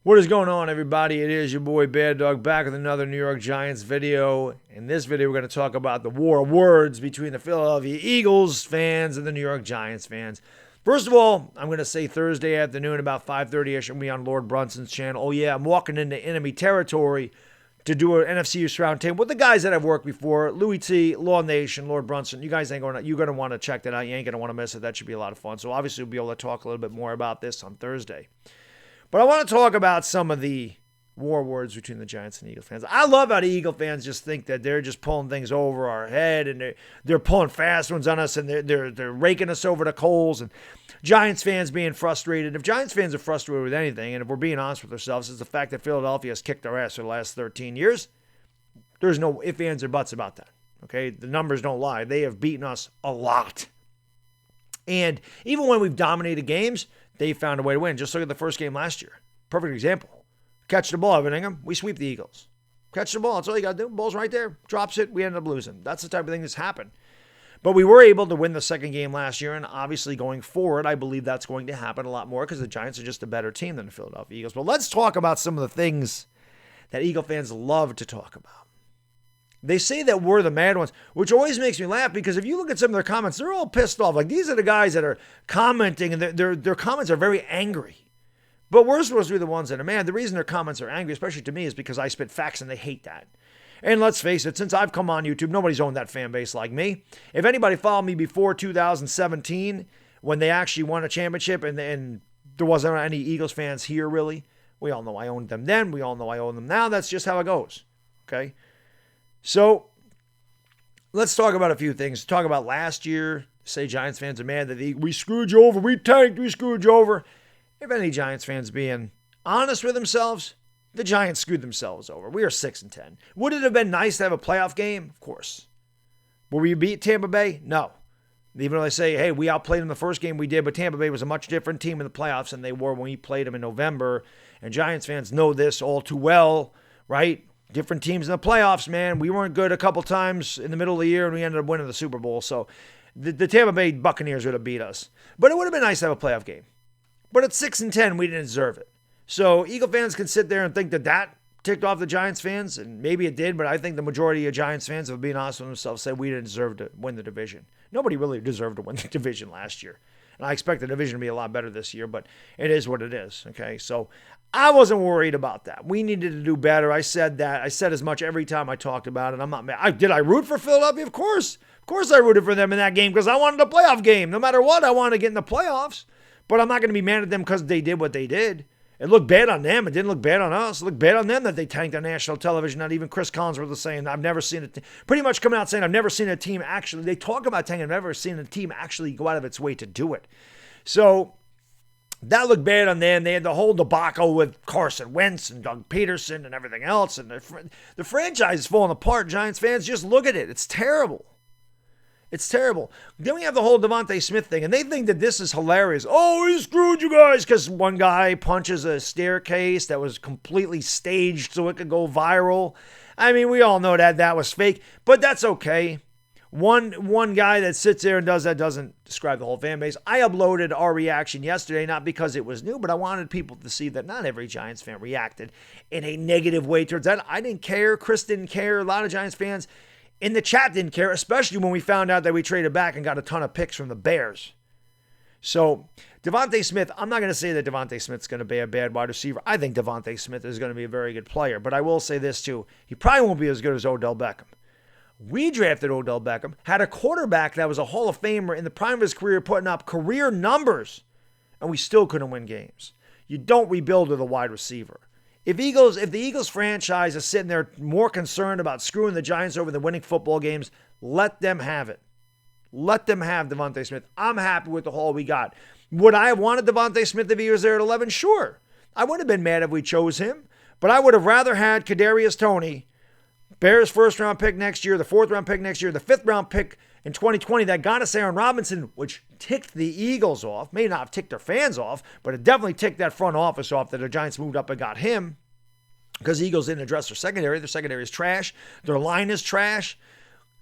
What is going on, everybody? It is your boy Baddog back with another New York Giants video. In this video, we're going to talk about the war of words between the Philadelphia Eagles fans and the New York Giants fans. First of all, I'm going to say Thursday afternoon about 5:30ish, I'm going to be on Lord Brunson's channel. Oh yeah, I'm walking into enemy territory to do an NFC East roundtable with the guys that I've worked before, Louis T, Law Nation, Lord Brunson. You guys you're going to want to check that out. You ain't going to want to miss it. That should be a lot of fun. So obviously we'll be able to talk a little bit more about this on Thursday. But I want to talk about some of the war words between the Giants and Eagle fans. I love how the Eagle fans just think that they're just pulling things over our head and they're pulling fast ones on us and they're raking us over the coals, and Giants fans being frustrated. If Giants fans are frustrated with anything, and if we're being honest with ourselves, it's the fact that Philadelphia has kicked our ass for the last 13 years. There's no ifs, ands, or buts about that. Okay? The numbers don't lie. They have beaten us a lot. And even when we've dominated games, they found a way to win. Just look at the first game last year. Perfect example. Catch the ball, Evan Ingham. We sweep the Eagles. Catch the ball. That's all you got to do. Ball's right there. Drops it. We end up losing. That's the type of thing that's happened. But we were able to win the second game last year, and obviously going forward, I believe that's going to happen a lot more because the Giants are just a better team than the Philadelphia Eagles. But let's talk about some of the things that Eagle fans love to talk about. They say that we're the mad ones, which always makes me laugh because if you look at some of their comments, they're all pissed off. Like, these are the guys that are commenting, and their comments are very angry. But we're supposed to be the ones that are mad. The reason their comments are angry, especially to me, is because I spit facts and they hate that. And let's face it, since I've come on YouTube, nobody's owned that fan base like me. If anybody followed me before 2017, when they actually won a championship and there wasn't any Eagles fans here, really, we all know I owned them then. We all know I own them now. That's just how it goes. Okay? So, let's talk about a few things. Talk about last year. Say Giants fans are mad that we screwed you over. We tanked. We screwed you over. If any Giants fans being honest with themselves, the Giants screwed themselves over. We are 6-10. Would it have been nice to have a playoff game? Of course. Will we beat Tampa Bay? No. Even though they say, hey, we outplayed them the first game we did, but Tampa Bay was a much different team in the playoffs than they were when we played them in November. And Giants fans know this all too well, right? Different teams in the playoffs, man. We weren't good a couple times in the middle of the year, and we ended up winning the Super Bowl. So the Tampa Bay Buccaneers would have beat us. But it would have been nice to have a playoff game. But at 6-10, we didn't deserve it. So Eagle fans can sit there and think that ticked off the Giants fans, and maybe it did, but I think the majority of Giants fans, if being honest with themselves, said we didn't deserve to win the division. Nobody really deserved to win the division last year. And I expect the division to be a lot better this year, but it is what it is, okay? So I wasn't worried about that. We needed to do better. I said that. I said as much every time I talked about it. I'm not mad. Did I root for Philadelphia? Of course. Of course I rooted for them in that game because I wanted a playoff game. No matter what, I wanted to get in the playoffs. But I'm not going to be mad at them because they did what they did. It looked bad on them. It didn't look bad on us. It looked bad on them that they tanked on national television. Not even Chris Collinsworth was saying, I've never seen it. Pretty much coming out saying, I've never seen a team actually. They talk about tanking. I've never seen a team actually go out of its way to do it. So that looked bad on them. They had the whole debacle with Carson Wentz and Doug Peterson and everything else. And the franchise is falling apart. Giants fans, just look at it. It's terrible. It's terrible. Then we have the whole Devontae Smith thing, and they think that this is hilarious. Oh, he screwed you guys because one guy punches a staircase that was completely staged so it could go viral. I mean, we all know that was fake, but that's okay. One guy that sits there and does that doesn't describe the whole fan base. I uploaded our reaction yesterday, not because it was new, but I wanted people to see that not every Giants fan reacted in a negative way towards that. I didn't care. Chris didn't care. A lot of Giants fans in the chat didn't care, especially when we found out that we traded back and got a ton of picks from the Bears. So, Devontae Smith, I'm not going to say that Devontae Smith's going to be a bad wide receiver. I think Devontae Smith is going to be a very good player. But I will say this, too. He probably won't be as good as Odell Beckham. We drafted Odell Beckham, had a quarterback that was a Hall of Famer in the prime of his career, putting up career numbers, and we still couldn't win games. You don't rebuild with a wide receiver. If the Eagles franchise is sitting there more concerned about screwing the Giants over than winning football games, let them have it. Let them have Devontae Smith. I'm happy with the haul we got. Would I have wanted Devontae Smith if he was there at 11? Sure. I wouldn't have been mad if we chose him, but I would have rather had Kadarius Toney, Bears first-round pick next year, the fourth-round pick next year, the fifth-round pick in 2020 that got us Aaron Robinson, which ticked the Eagles off. May not have ticked their fans off, but it definitely ticked that front office off that the Giants moved up and got him because the Eagles didn't address their secondary. Their secondary is trash. Their line is trash.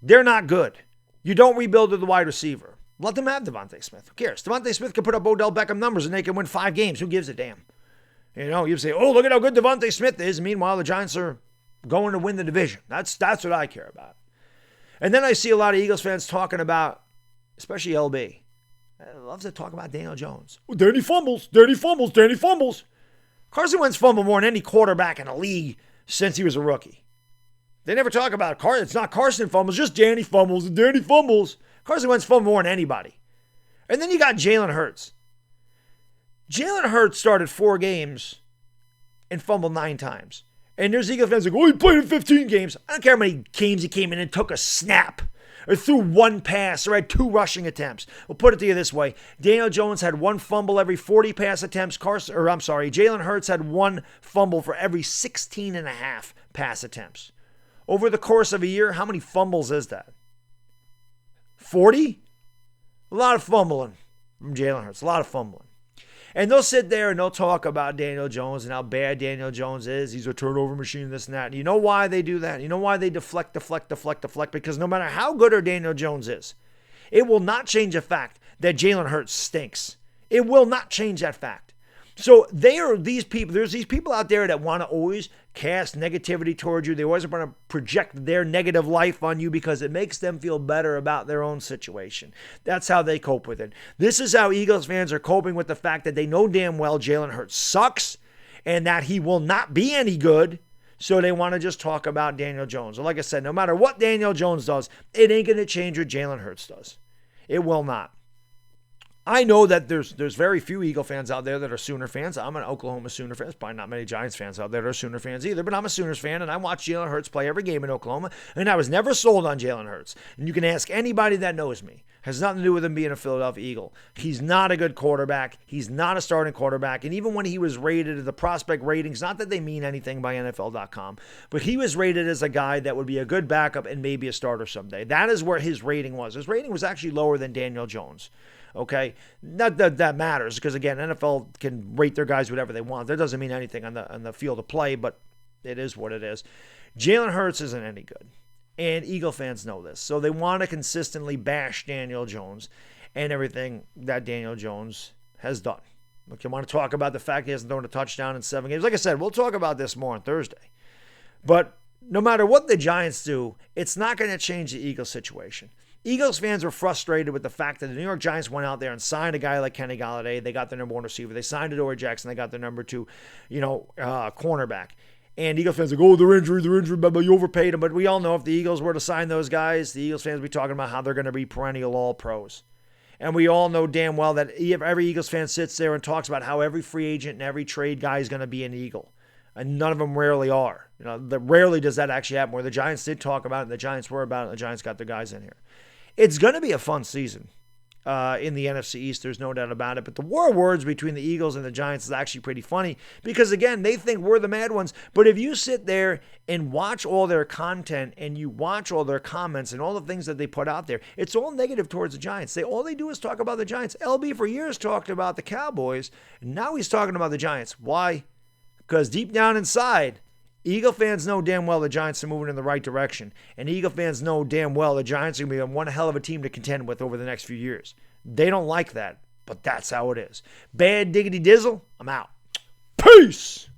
They're not good. You don't rebuild with the wide receiver. Let them have Devontae Smith. Who cares? Devontae Smith can put up Odell Beckham numbers and they can win 5 games. Who gives a damn? You know, you say, oh, look at how good Devontae Smith is. Meanwhile, the Giants are going to win the division. That's what I care about. And then I see a lot of Eagles fans talking about, especially LB, loves to talk about Daniel Jones. Oh, Danny fumbles. Carson Wentz fumbled more than any quarterback in the league since he was a rookie. They never talk about Carson. It's not Carson fumbles, just Danny fumbles and Danny fumbles. Carson Wentz fumbled more than anybody. And then you got Jalen Hurts. Jalen Hurts started 4 games and fumbled 9 times. And there's Eagles fans like, oh, he played in 15 games. I don't care how many games he came in and took a snap or threw 1 pass or had 2 rushing attempts. We'll put it to you this way. Daniel Jones had 1 fumble every 40 pass attempts. Jalen Hurts had 1 fumble for every 16 and a half pass attempts. Over the course of a year, how many fumbles is that? 40? A lot of fumbling from Jalen Hurts. A lot of fumbling. And they'll sit there and they'll talk about Daniel Jones and how bad Daniel Jones is. He's a turnover machine, this and that. And you know why they do that? You know why they deflect? Because no matter how good Daniel Jones is, it will not change the fact that Jalen Hurts stinks. It will not change that fact. So there's these people out there that want to always cast negativity towards you. They always want to project their negative life on you because it makes them feel better about their own situation. That's how they cope with it. This is how Eagles fans are coping with the fact that they know damn well Jalen Hurts sucks and that he will not be any good. So they want to just talk about Daniel Jones. And like I said, no matter what Daniel Jones does, it ain't going to change what Jalen Hurts does. It will not. I know that there's very few Eagle fans out there that are Sooner fans. I'm an Oklahoma Sooner fan. There's probably not many Giants fans out there that are Sooner fans either, but I'm a Sooners fan, and I watch Jalen Hurts play every game in Oklahoma, and I was never sold on Jalen Hurts. And you can ask anybody that knows me. It has nothing to do with him being a Philadelphia Eagle. He's not a good quarterback. He's not a starting quarterback. And even when he was rated at the prospect ratings, not that they mean anything by NFL.com, but he was rated as a guy that would be a good backup and maybe a starter someday. That is where his rating was. His rating was actually lower than Daniel Jones. Okay, not that that matters because again, NFL can rate their guys whatever they want. That doesn't mean anything on the field of play, but it is what it is. Jalen Hurts isn't any good, and Eagle fans know this, so they want to consistently bash Daniel Jones and everything that Daniel Jones has done. Look, you want to talk about the fact he hasn't thrown a touchdown in 7 games. Like I said, we'll talk about this more on Thursday. But no matter what the Giants do, it's not going to change the Eagles situation. Eagles fans were frustrated with the fact that the New York Giants went out there and signed a guy like Kenny Golladay. They got their number 1 receiver. They signed Adoree Jackson. They got their number 2, cornerback. And Eagles fans are like, oh, they're injured, but you overpaid them. But we all know if the Eagles were to sign those guys, the Eagles fans would be talking about how they're going to be perennial all-pros. And we all know damn well that every Eagles fan sits there and talks about how every free agent and every trade guy is going to be an Eagle. And none of them rarely are. Rarely does that actually happen, where the Giants did talk about it and the Giants were about it and the Giants got their guys in here. It's going to be a fun season in the NFC East. There's no doubt about it. But the war of words between the Eagles and the Giants is actually pretty funny because, again, they think we're the mad ones. But if you sit there and watch all their content and you watch all their comments and all the things that they put out there, it's all negative towards the Giants. All they do is talk about the Giants. LB for years talked about the Cowboys, and now he's talking about the Giants. Why? Because deep down inside, Eagle fans know damn well the Giants are moving in the right direction. And Eagle fans know damn well the Giants are going to be one hell of a team to contend with over the next few years. They don't like that, but that's how it is. Bad diggity dizzle, I'm out. Peace!